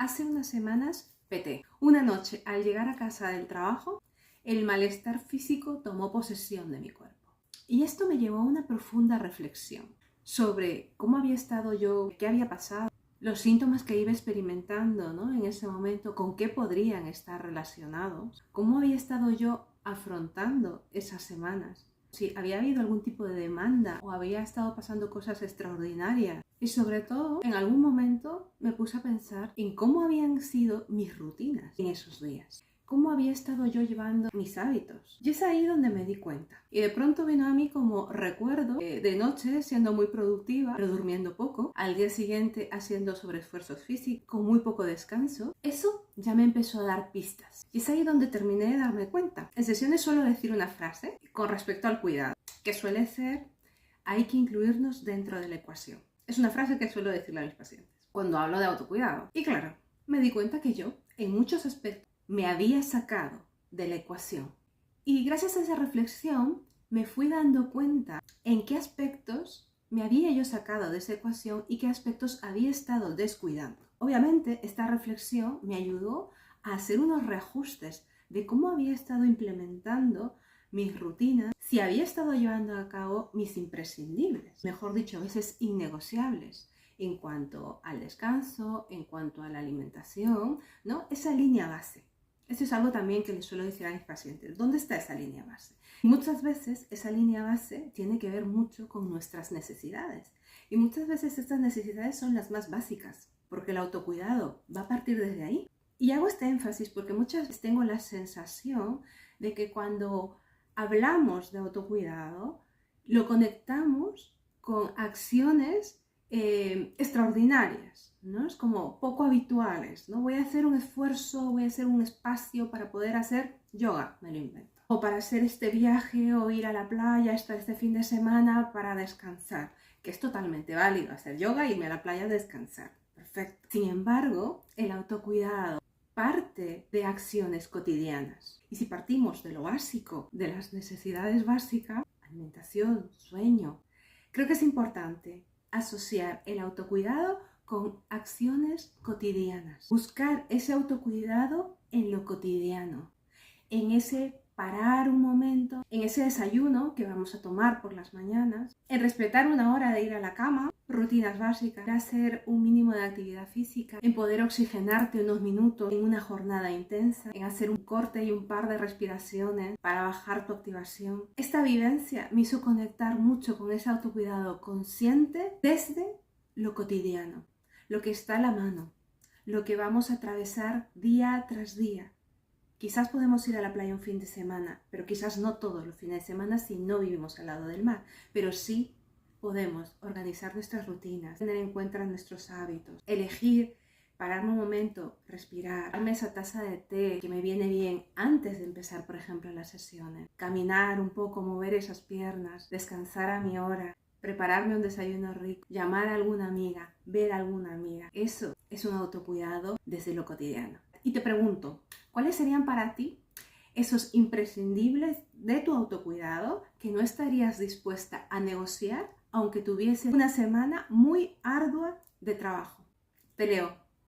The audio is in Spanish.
Hace unas semanas peté. Una noche, al llegar a casa del trabajo, el malestar físico tomó posesión de mi cuerpo. Y esto me llevó a una profunda reflexión sobre cómo había estado yo, qué había pasado, los síntomas que iba experimentando, ¿no? En ese momento, con qué podrían estar relacionados, cómo había estado yo afrontando esas semanas, si había habido algún tipo de demanda o había estado pasando cosas extraordinarias. Y sobre todo, en algún momento me puse a pensar en cómo habían sido mis rutinas en esos días. Cómo había estado yo llevando mis hábitos. Y es ahí donde me di cuenta. Y de pronto vino a mí como recuerdo de noche siendo muy productiva, pero durmiendo poco. Al día siguiente haciendo sobreesfuerzos físicos, con muy poco descanso. Eso ya me empezó a dar pistas. Y es ahí donde terminé de darme cuenta. En sesiones suelo decir una frase con respecto al cuidado, que suele ser: hay que incluirnos dentro de la ecuación. Es una frase que suelo decirle a mis pacientes cuando hablo de autocuidado. Y claro, me di cuenta que yo, en muchos aspectos, me había sacado de la ecuación. Y gracias a esa reflexión me fui dando cuenta en qué aspectos me había yo sacado de esa ecuación y qué aspectos había estado descuidando. Obviamente, esta reflexión me ayudó a hacer unos reajustes de cómo había estado implementando mis rutinas, si había estado llevando a cabo mis imprescindibles, mejor dicho, a veces innegociables, en cuanto al descanso, en cuanto a la alimentación, ¿no? Esa línea base. Esto es algo también que les suelo decir a mis pacientes. ¿Dónde está esa línea base? Y muchas veces esa línea base tiene que ver mucho con nuestras necesidades. Y muchas veces estas necesidades son las más básicas, porque el autocuidado va a partir desde ahí. Y hago este énfasis porque muchas veces tengo la sensación de que cuando hablamos de autocuidado, lo conectamos con acciones extraordinarias, ¿no? Es como poco habituales, ¿no? Voy a hacer un esfuerzo, voy a hacer un espacio para poder hacer yoga, me lo invento. O para hacer este viaje o ir a la playa este fin de semana para descansar, que es totalmente válido hacer yoga y irme a la playa a descansar. Perfecto. Sin embargo, el autocuidado parte de acciones cotidianas. Y si partimos de lo básico, de las necesidades básicas, alimentación, sueño, creo que es importante asociar el autocuidado con acciones cotidianas. Buscar ese autocuidado en lo cotidiano, en ese parar un momento, en ese desayuno que vamos a tomar por las mañanas, en respetar una hora de ir a la cama, rutinas básicas, en hacer un mínimo de actividad física, en poder oxigenarte unos minutos en una jornada intensa, en hacer un corte y un par de respiraciones para bajar tu activación. Esta vivencia me hizo conectar mucho con ese autocuidado consciente desde lo cotidiano, lo que está a la mano, lo que vamos a atravesar día tras día. Quizás podemos ir a la playa un fin de semana, pero quizás no todos los fines de semana si no vivimos al lado del mar, pero sí podemos organizar nuestras rutinas, tener en cuenta nuestros hábitos, elegir, pararme un momento, respirar, darme esa taza de té que me viene bien antes de empezar, por ejemplo, las sesiones, caminar un poco, mover esas piernas, descansar a mi hora, prepararme un desayuno rico, llamar a alguna amiga, ver a alguna amiga. Eso es un autocuidado desde lo cotidiano. Y te pregunto, ¿cuáles serían para ti esos imprescindibles de tu autocuidado que no estarías dispuesta a negociar aunque tuviese una semana muy ardua de trabajo? Te leo.